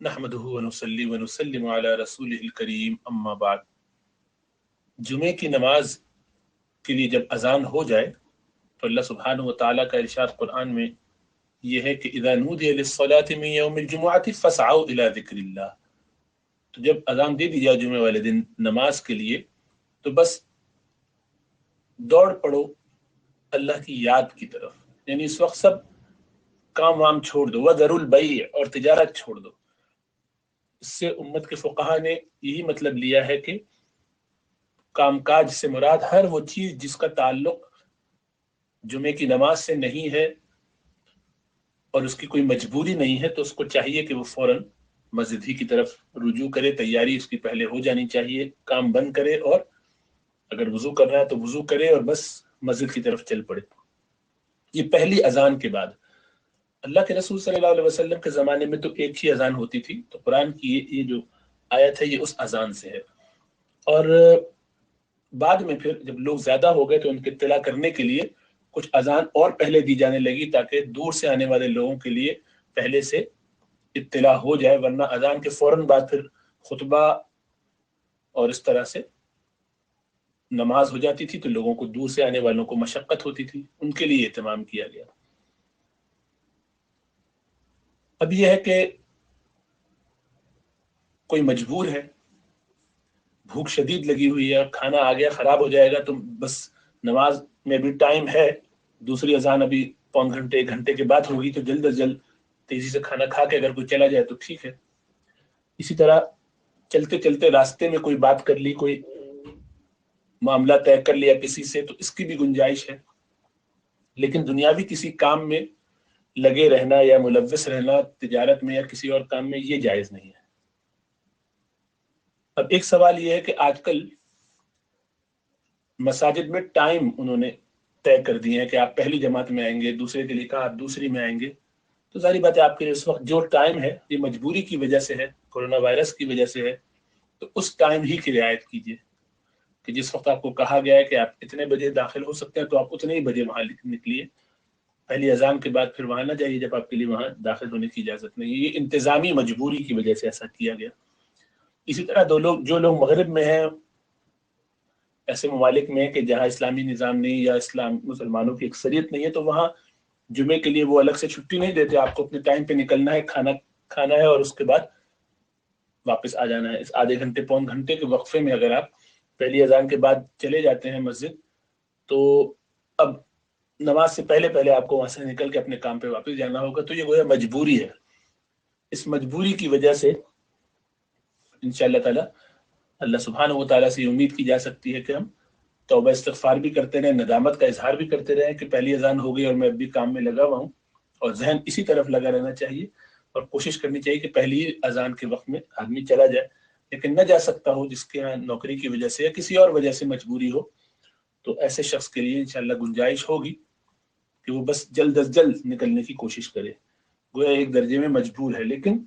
नहमदुहु व नुसल्ली व नुसल्लिमु अला रसूलिहिल करीम अम्मा बाद। जुमे की नमाज के लिए जब अजान हो जाए तो अल्लाह सुब्हानहु व तआला का इरशाद कुरान में यह है कि इज़ा नूदिया लिस्सलाति मिन यौमिल जुमुअति फसअउ इला ज़िक्रिल्लाह। तो जब अजान दे दी जाए जुमे वाले दिन नमाज के लिए तो बस दौड़ पड़ो अल्लाह की याद की तरफ, यानी इस वक्त सब काम वाम छोड़ दो, वज़रुल बई और तिजारत छोड़ दो। इससे उम्मत के फुक़हा ने यही मतलब लिया है कि कामकाज से मुराद हर वो चीज जिसका ताल्लुक जुमे की नमाज से नहीं है और उसकी कोई मजबूरी नहीं है तो उसको चाहिए कि वो फौरन मस्जिद ही की तरफ रुजू करे, तैयारी उसकी पहले हो जानी चाहिए, काम बंद करे और अगर वुजू कर रहा है तो वुजू करे और बस मस्जिद की तरफ चल पड़े। ये पहली अजान के बाद। अल्लाह के रसूल सल्लल्लाहु अलैहि वसल्लम के ज़माने में तो एक ही अजान होती थी, तो कुरान की ये जो आयत है ये उस अजान से है। और बाद में फिर जब लोग ज़्यादा हो गए तो उनके इत्तला करने के लिए कुछ अजान और पहले दी जाने लगी ताकि दूर से आने वाले लोगों के लिए पहले से इत्तला हो जाए, वरना अजान के फौरन बाद फिर खुतबा और इस तरह से नमाज हो जाती थी तो लोगों को, दूर से आने वालों को मशक्कत होती थी, उनके लिए एहतमाम किया गया। अब यह है कि कोई मजबूर है, भूख शदीद लगी हुई है, खाना आ गया खराब हो जाएगा तो बस नमाज में भी टाइम है, दूसरी अजान अभी पौन घंटे एक घंटे के बाद होगी तो जल्द अज जल्द तेजी से खाना खा के अगर कोई चला जाए तो ठीक है। इसी तरह चलते चलते रास्ते में कोई बात कर ली, कोई मामला तय कर लिया किसी से, तो इसकी भी गुंजाइश है। लेकिन दुनियावी किसी काम में लगे रहना या मुलव्वस रहना तिजारत में या किसी और काम में, ये जायज नहीं है। अब एक सवाल ये है कि आजकल मसाजिद में टाइम उन्होंने तय कर दिए हैं कि आप पहली जमात में आएंगे, दूसरे के लिए कहा आप दूसरी में आएंगे, तो जारी बात है आपके इस वक्त जो टाइम है ये मजबूरी की वजह से है, कोरोना वायरस की वजह से है, तो उस टाइम ही की रियायत कीजिए कि जिस वक्त आपको कहा गया है कि आप इतने बजे दाखिल हो सकते हैं तो आप उतने ही बजे वहां निकलिए, पहली अजान के बाद फिर वहां ना जाइए जब आपके लिए वहां दाखिल होने की इजाजत नहीं है। ये इंतजामी मजबूरी की वजह से ऐसा किया गया। इसी तरह जो लोग मगरिब में हैं, ऐसे ममालिक में कि जहाँ इस्लामी निज़ाम नहीं या इस्लाम मुसलमानों की अक्सरियत नहीं है, तो वहाँ जुमे के लिए वो अलग से छुट्टी नहीं देते, आपको अपने टाइम पे निकलना है, खाना खाना है और उसके बाद वापस आ जाना है। इस आधे घंटे पौन घंटे के वक्फे में अगर आप पहली अजान के बाद चले जाते हैं मस्जिद, तो अब नमाज से पहले पहले आपको वहां से निकल के अपने काम पे वापस जाना होगा, तो ये गोया मजबूरी है। इस मजबूरी की वजह से इंशाअल्लाह ताला अल्लाह सुब्हानहू व तआला से उम्मीद की जा सकती है कि हम तौबा इस्तिग़फ़ार भी करते रहें, नदामत का इजहार भी करते रहें कि पहली अजान हो गई और मैं अभी काम में लगा हुआ हूँ, और जहन इसी तरफ लगा रहना चाहिए और कोशिश करनी चाहिए कि पहली अजान के वक्त में आदमी चला जाए। लेकिन न जा सकता हो, जिसके यहाँ नौकरी की वजह से या किसी और वजह से मजबूरी हो, तो ऐसे शख्स के लिए इंशाअल्लाह गुंजाइश होगी कि वो बस जल्द अज जल्द निकलने की कोशिश करे। गोया एक दर्जे में मजबूर है। लेकिन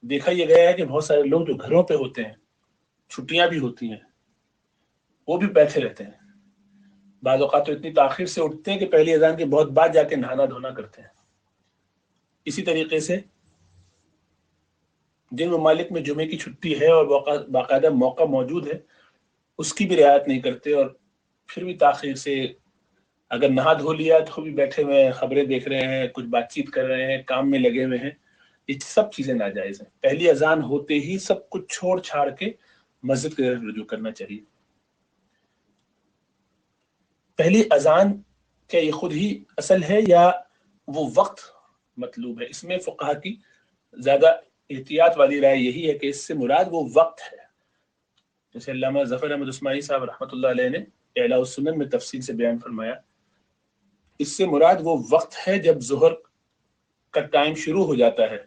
देखा यह गया है कि बहुत सारे लोग जो घरों पे होते हैं, छुट्टियां भी होती हैं, वो भी बैठे रहते हैं, बाज़ औक़ात तो इतनी ताख़ीर से उठते हैं कि पहली अजान के बहुत बाद जाके नहाना धोना करते हैं। इसी तरीके से जिन ममालिक में जुमे की छुट्टी है और बाकायदा मौका मौजूद है, उसकी भी रियायत नहीं करते और फिर भी ताख़ीर से अगर नहा धो लिया तो भी बैठे हुए हैं, खबरें देख रहे हैं, कुछ बातचीत कर रहे हैं, काम में लगे हुए हैं। ये सब चीजें नाजायज हैं। पहली अजान होते ही सब कुछ छोड़ छाड़ के मस्जिद की तरफ रुजू करना चाहिए। पहली अजान क्या ये खुद ही असल है या वो वक्त मतलूब है? इसमें फुक़हा की ज्यादा एहतियात वाली राय यही है कि इससे मुराद वो वक्त है। जैसे अल्लामा ज़फ़र अहमद उस्मानी साहब रहमतुल्लाह अलैह ने इला उस्सुनन में तफसील से बयान फरमाया, इससे मुराद वो वक्त है जब ज़ुहर का टाइम शुरू हो जाता है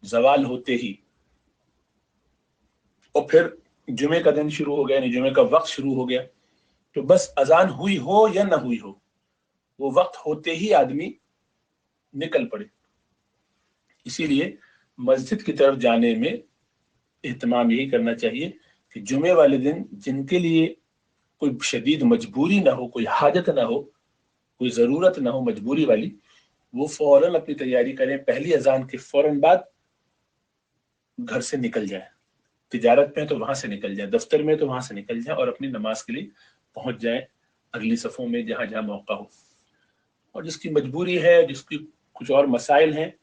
ज़वाल होते ही, और फिर जुमे का दिन शुरू हो गया, यानी जुमे का वक्त शुरू हो गया, तो बस अजान हुई हो या ना हुई हो, वो वक्त होते ही आदमी निकल पड़े। इसीलिए मस्जिद की तरफ जाने में एहतमाम यही करना चाहिए कि जुमे वाले दिन जिनके लिए कोई शदीद मजबूरी ना हो, कोई हाजत ना हो, कोई ज़रूरत ना हो मजबूरी वाली, वो फौरन अपनी तैयारी करें, पहली अजान के फौरन बाद घर से निकल जाए, तिजारत में तो वहां से निकल जाए, दफ्तर में तो वहां से निकल जाए और अपनी नमाज के लिए पहुंच जाए अगली सफ़ों में जहां जहां मौका हो। और जिसकी मजबूरी है, जिसकी कुछ और मसाइल हैं,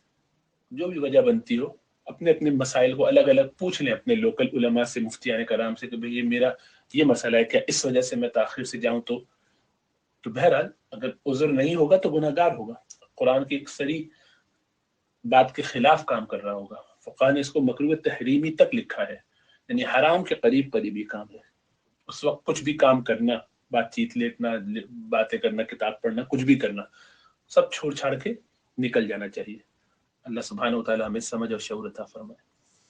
जो भी वजह बनती हो, अपने अपने मसाइल को अलग अलग पूछ लें अपने लोकल उलमा से, मुफ्तियान कराम से कि भाई ये मेरा ये मसला है, क्या इस वजह से मैं ताखिर से जाऊं? तो बहरहाल अगर उज़र नहीं होगा तो गुनहगार होगा, कुरान की एक सरी बात के खिलाफ काम कर रहा होगा। फ़ुक़हा ने इसको मकरूह तहरीमी तक लिखा है, यानी हराम के करीब करीबी काम है। उस वक्त कुछ भी काम करना, बातचीत, लेटना, बातें करना, किताब पढ़ना, कुछ भी करना, सब छोड़ छाड़ के निकल जाना चाहिए। अल्लाह सुब्हानहू व तआला हमें समझ और शऊर अता फरमाए।